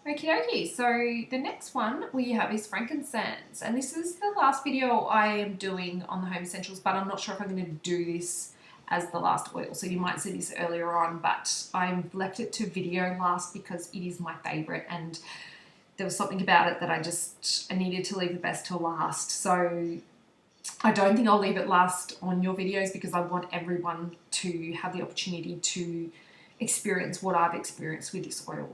Okie dokie, so the next one we have is frankincense, and this is the last video I am doing on the home essentials, but I'm not sure if I'm going to do this as the last oil, so you might see this earlier on, but I've left it to video last because it is my favourite, and there was something about it that I needed to leave the best till last. So I don't think I'll leave it last on your videos because I want everyone to have the opportunity to experience what I've experienced with this oil.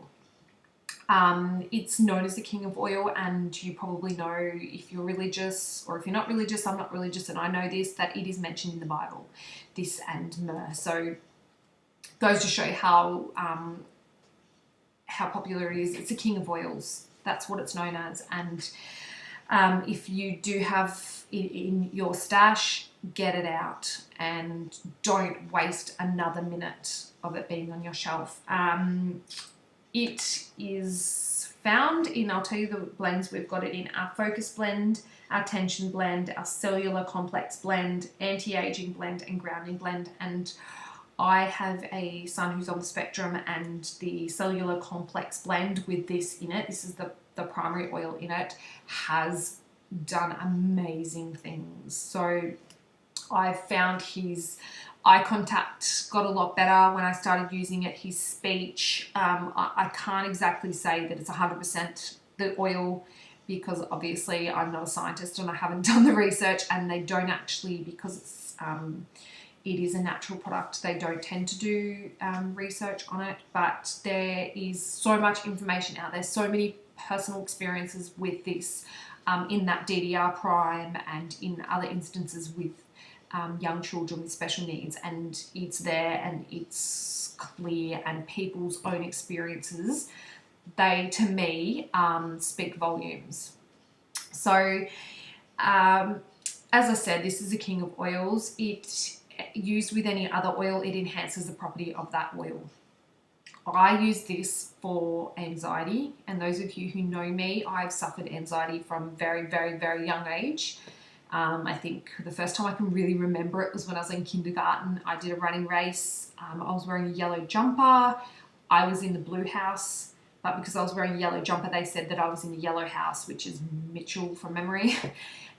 It's known as the king of oil, and you probably know, if you're religious, or if you're not religious, I'm not religious and I know this, that it is mentioned in the Bible, this and myrrh. So goes to show how popular it is. It's the king of oils, that's what it's known as. And if you do have it in your stash, get it out and don't waste another minute of it being on your shelf. It is found in, I'll tell you the blends we've got it in: our focus blend, our tension blend, our cellular complex blend, anti-aging blend, and grounding blend. And I have a son who's on the spectrum, and the cellular complex blend with this in it, this is the primary oil in it, has done amazing things. So I found his eye contact got a lot better when I started using it. His speech, I can't exactly say that it's 100% the oil, because obviously I'm not a scientist and I haven't done the research, and they don't actually, because it is a natural product, they don't tend to do research on it. But there is so much information out there, so many personal experiences with this in that DDR prime and in other instances with young children with special needs, and it's there and it's clear, and people's own experiences, they, to me, speak volumes. So as I said, this is a king of oils. It, used with any other oil, it enhances the property of that oil. I use this for anxiety, and those of you who know me, I've suffered anxiety from very, very, very young age. I think the first time I can really remember it was when I was in kindergarten. I did a running race. I was wearing a yellow jumper. I was in the blue house, but because I was wearing a yellow jumper, they said that I was in the yellow house, which is Mitchell from memory.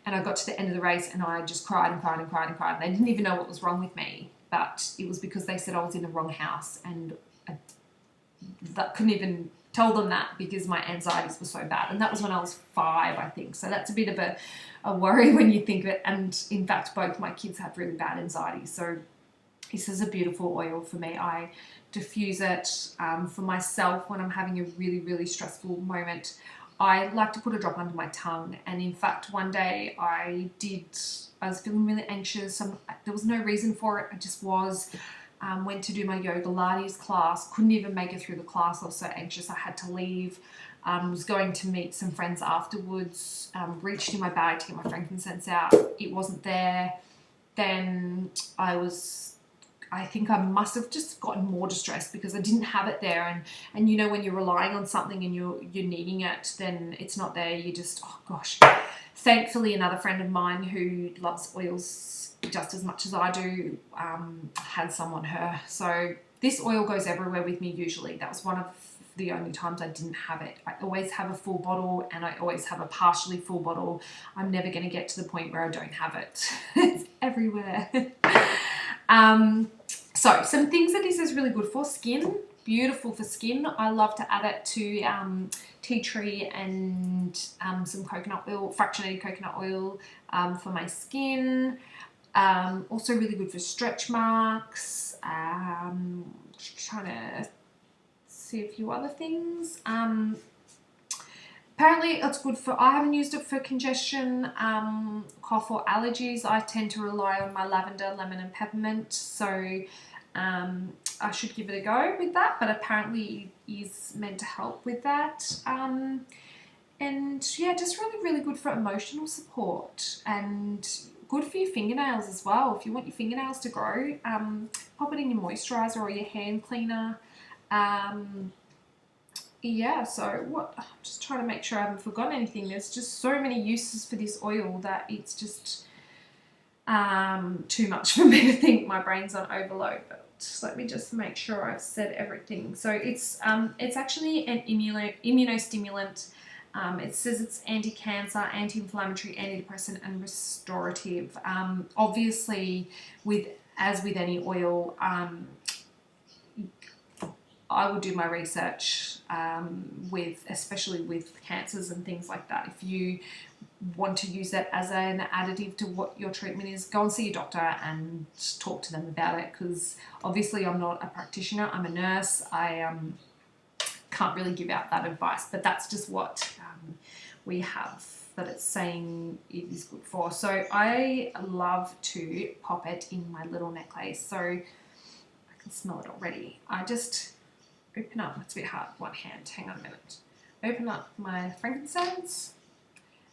And I got to the end of the race and I just cried and cried and cried and cried. They didn't even know what was wrong with me, but it was because they said I was in the wrong house, and I couldn't even tell them that because my anxieties were so bad. And that was when I was 5, I think. So that's a bit of a worry when you think of it. And in fact, both my kids have really bad anxiety. So this is a beautiful oil for me. I diffuse it for myself when I'm having a really, really stressful moment. I like to put a drop under my tongue. And in fact, one day I was feeling really anxious. There was no reason for it. I just was. Went to do my yoga Pilates class, couldn't even make it through the class. I was so anxious I had to leave. Was going to meet some friends afterwards, reached in my bag to get my frankincense out. It wasn't there. Then I think I must have just gotten more distressed because I didn't have it there. And you know, when you're relying on something and you're needing it, then it's not there. You just, oh gosh. Thankfully, another friend of mine who loves oils just as much as I do had some on her. So this oil goes everywhere with me usually. That was one of the only times I didn't have it. I always have a full bottle, and I always have a partially full bottle. I'm never going to get to the point where I don't have it. It's everywhere. So some things that this is really good for: skin, beautiful for skin. I love to add it to tea tree and some coconut oil, fractionated coconut oil for my skin. Also really good for stretch marks. Trying to see a few other things. Apparently it's good for, I haven't used it for congestion, cough or allergies. I tend to rely on my lavender, lemon and peppermint. So I should give it a go with that, but apparently it is meant to help with that. And yeah, just really, really good for emotional support, and good for your fingernails as well. If you want your fingernails to grow, pop it in your moisturizer or your hand cleaner. Yeah, so I'm just trying to make sure I haven't forgotten anything. There's just so many uses for this oil that it's just too much for me to think. My brain's on overload, but let me just make sure I've said everything. So it's actually an immunostimulant. It says it's anti-cancer, anti-inflammatory, antidepressant, and restorative. Obviously, as with any oil, I will do my research especially with cancers and things like that. If you want to use it as an additive to what your treatment is, go and see your doctor and talk to them about it, because obviously I'm not a practitioner, I'm a nurse. I can't really give out that advice, but that's just what we have that it's saying it is good for. So I love to pop it in my little necklace. So I can smell it already. I just open up, it's a bit hard, one hand, hang on a minute. Open up my frankincense,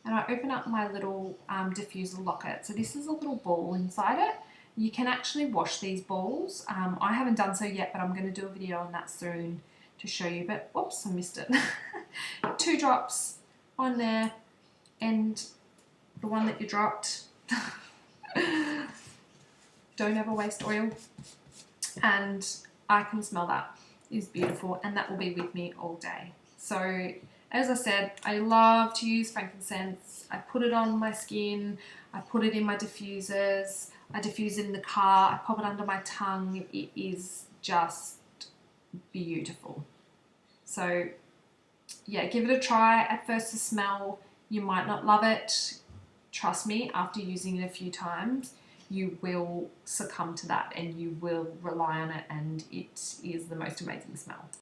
and I open up my little diffuser locket. So this is a little ball inside it. You can actually wash these balls. I haven't done so yet, but I'm going to do a video on that soon to show you. But whoops, I missed it. 2 drops on there, and the one that you dropped. Don't ever waste oil. And I can smell that. It's beautiful, and that will be with me all day. So as I said, I love to use frankincense. I put it on my skin, I put it in my diffusers, I diffuse it in the car, I pop it under my tongue. It is just beautiful. So yeah, give it a try. At first the smell, you might not love it. Trust me, after using it a few times, you will succumb to that and you will rely on it, and it is the most amazing smell.